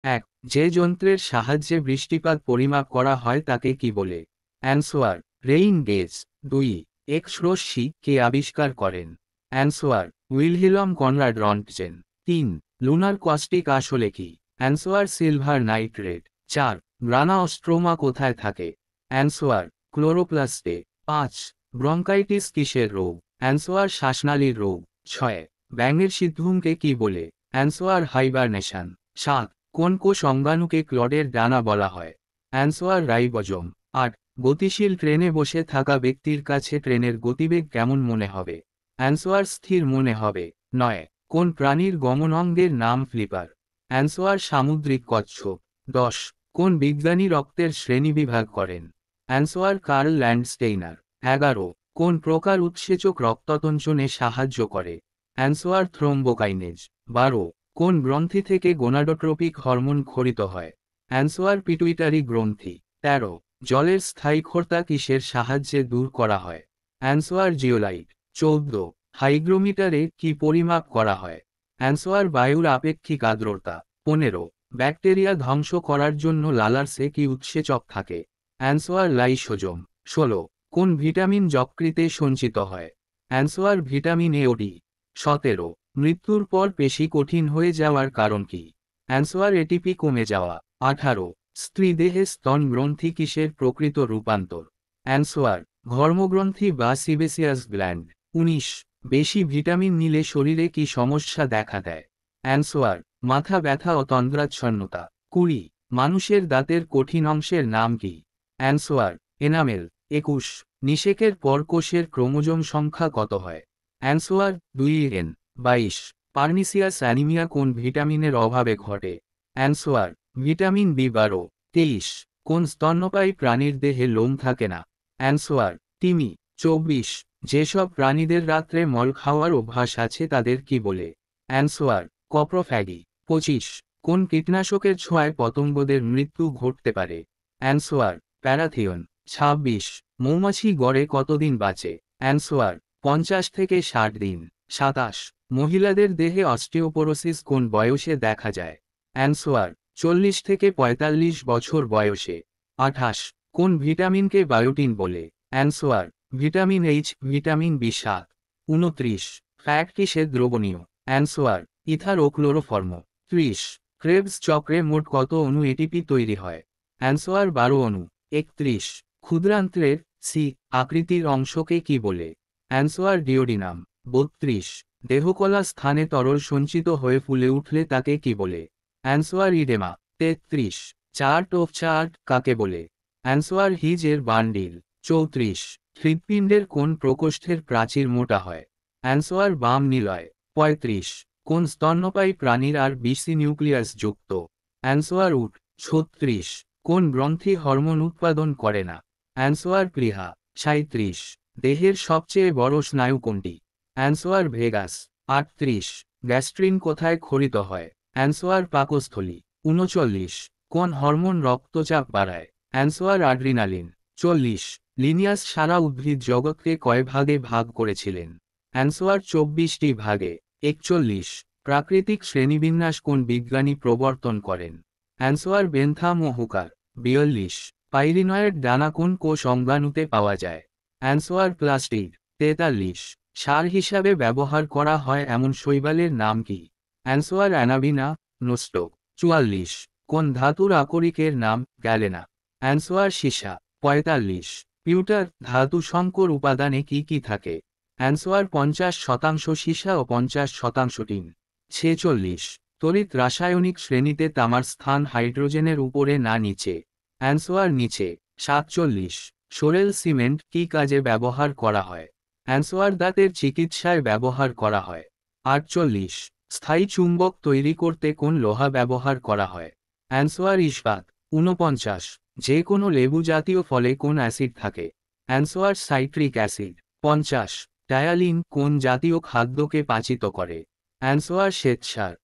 এক, যে যন্ত্রের সাহায্যে বৃষ্টিপাত পরিমাপ করা হয় তাকে কি বলে? Answer, rain gauge. 2, এক্স রশ্মি কে আবিষ্কার করেন? Answer, Wilhelm Conrad Röntgen. 3, lunar caustic আসলে কি? Answer, silver nitrate. 4, গ্রানা অস্ট্রোমা কোথায় থাকে? অ্যান্সার, ক্লোরোপ্লাস্টে। 5, ব্রঙ্কাইটিস কিসের রোগ? অ্যান্সার, শ্বাসনালীর রোগ। 6, ব্যাঙের সিদ্ধুমকে কি বলে? Answer, hibernation. 7, কোন কোষ অঙ্গাণুকে ক্লডের ডানা বলা হয়? Answer, ribosome. 8, গতিশীল ট্রেনে বসে থাকা ব্যক্তির কাছে ট্রেনের গতিবেগ কেমন মনে হবে? অ্যান্সার, স্থির মনে হবে। 9, কোন প্রাণীর গমন অঙ্গের নাম ফ্লিপার? অ্যান্সার, সামুদ্রিক কচ্ছপ। 10, কোন বিজ্ঞানী রক্তের শ্রেণীবিভাগ করেন? Answer, curl Landsteiner. 11, কোন প্রকার উৎসেচক রক্ততঞ্চনে সাহায্য করে? অ্যান্সার, থ্রোম্বোকাইনেজ। 12, কোন গ্রন্থি থেকে গোনাডোট্রপিক হরমোন ক্ষরিত হয়? অ্যান্সার, পিটুইটারি গ্রন্থি। 13, জলের স্থায়ী ক্ষরতা কিসের সাহায্যে দূর করা হয়? Answer, zeolite. 14, হাইগ্রোমিটারে কি পরিমাপ করা হয়? অ্যান্সার, বায়ুর আপেক্ষিক আর্দ্রতা। 15, ব্যাকটেরিয়া ধ্বংস করার জন্য লালার্সে কি উৎসেচক থাকে? Answer, lysosome. 16, কোন ভিটামিন যকৃতে সঞ্চিত হয়? অ্যান্সার, ভিটামিন এ ও ডি। 17, মৃত্যুর পর পেশি কঠিন হয়ে যাওয়ার কারণ কি? অ্যান্সার, এটিপি কমে যাওয়া। 18, স্ত্রী দেহে স্তন গ্রন্থি কিসের প্রকৃত রূপান্তর? অ্যান্সার, ঘর্মগ্রন্থি বা সিবেসিয়াস গ্ল্যান্ড। 19, বেশি ভিটামিন নিলে শরীরে কি সমস্যা দেখা দেয়? অ্যান্সার, মাথা ব্যথা ও তন্দ্রাচ্ছন্নতা। 20, মানুষের দাঁতের কঠিন অংশের নাম কি? Answer, enamel. 21, নিষেকের পর কোষের ক্রোমোজোম সংখ্যা কত হয়? Answer, 2n। 22, পার্নিসিয়াস অ্যানিমিয়া কোন ভিটামিনের অভাবে ঘটে? Answer, vitamin বি12। 23, কোন স্তন্যপায়ী প্রাণীর দেহে লোম থাকে না? অ্যান্সার, তিমি। 24, যেসব প্রাণীদের রাত্রে মল খাওয়ার অভ্যাস আছে তাদের কি বলে? অ্যান্সার, কপ্রোফ্যাগি। 25, কোন কীটনাশকের ছোঁয়ায় পতঙ্গদের মৃত্যু ঘটতে পারে? Answer, parathion. 26, মৌমাছি গড়ে কতদিন বাঁচে? অ্যান্সার, 50 থেকে 60 দিন। 27, মহিলাদের দেহে অস্টিওপোরোসিস কোন বয়সে দেখা যায়? অ্যান্সার, 40 থেকে 45 বছর বয়সে। 28, কোন ভিটামিনকে বায়োটিন বলে? অ্যান্সার, ভিটামিন এইচ, ভিটামিন বি7। 29, ফ্যাট কিসের দ্রবণীয়? অ্যান্সার, ইথার ও ক্লোরোফর্ম। 30, ক্রেবস চক্রে মোট কত অণু এটিপি তৈরি হয়? অ্যান্সার, 12 অণু। 31, ক্ষুদ্রান্ত্রের সি আকৃতির অংশকে কি বলে? Answer, duodenum. 32, দেহকলা স্থানে তরল সঞ্চিত হয়ে ফুলে উঠলে তাকে কি বলে? Answer, oedema. 33, chart of chart কাকে বলে? Answer, হিজের bundle. 34, হৃৎপিণ্ডের কোন প্রকোষ্ঠের প্রাচীর মোটা হয়? অ্যান্সার, বাম নিলয়। 35, কোন স্তন্যপায়ী প্রাণীর আর বিসি নিউক্লিয়াস যুক্ত? অ্যান্সার, উট। 36, কোন গ্রন্থি হরমোন উৎপাদন করে না? অ্যান্সার, প্লীহা। 37, দেহের সবচেয়ে বড় স্নায়ু কোনটি? Answer, Vegas. 38, গ্যাস্ট্রিন কোথায় ক্ষরিত হয়? অ্যান্সার, পাকস্থলী। 39, কোন হরমোন রক্তচাপ বাড়ায়? Answer, adrenaline. 40, লিনিয়াস সারা উদ্ভিদ জগৎকে কয় ভাগে ভাগ করেছিলেন? অ্যান্সার, 24টি ভাগে। 41, প্রাকৃতিক শ্রেণীবিন্যাস কোন বিজ্ঞানী প্রবর্তন করেন? অ্যান্সার, বেনথাম ও হুকার। 42, পাইরিনয়েড ডানা কোন কোষ অঙ্গাণুতে পাওয়া যায়? Answer, plastid. 43, সার হিসাবে ব্যবহার করা হয় এমন শৈবালের নাম কি? Answer, Anabaena নোস্টোক। 44, কোন ধাতুর আকরিকের নাম গ্যালেনা? অ্যান্সার, সীসা। 45, পিউটার ধাতু সংকর উপাদানে কি কি থাকে? অ্যান্সার, 50% সীসা ও 50% টিন। 46, তড়িৎ রাসায়নিক শ্রেণীতে তামার স্থান হাইড্রোজেনের উপরে না নিচে? অ্যান্সার, নিচে। 47, সোরেল সিমেন্ট কি কাজে ব্যবহার করা হয়? অ্যান্সার, দাঁতের চিকিৎসায় ব্যবহার করা হয়। 48, স্থায়ী চুম্বক তৈরি করতে কোন লোহা ব্যবহার করা হয়? অ্যান্সার, ইস্পাত। 49, যে কোনো লেবু জাতীয় ফলে কোন অ্যাসিড থাকে? Answer, citric acid. 50, টায়ালিন কোন জাতীয় খাদ্যকে পাচিত করে? অ্যান্সার, শ্বেতসার।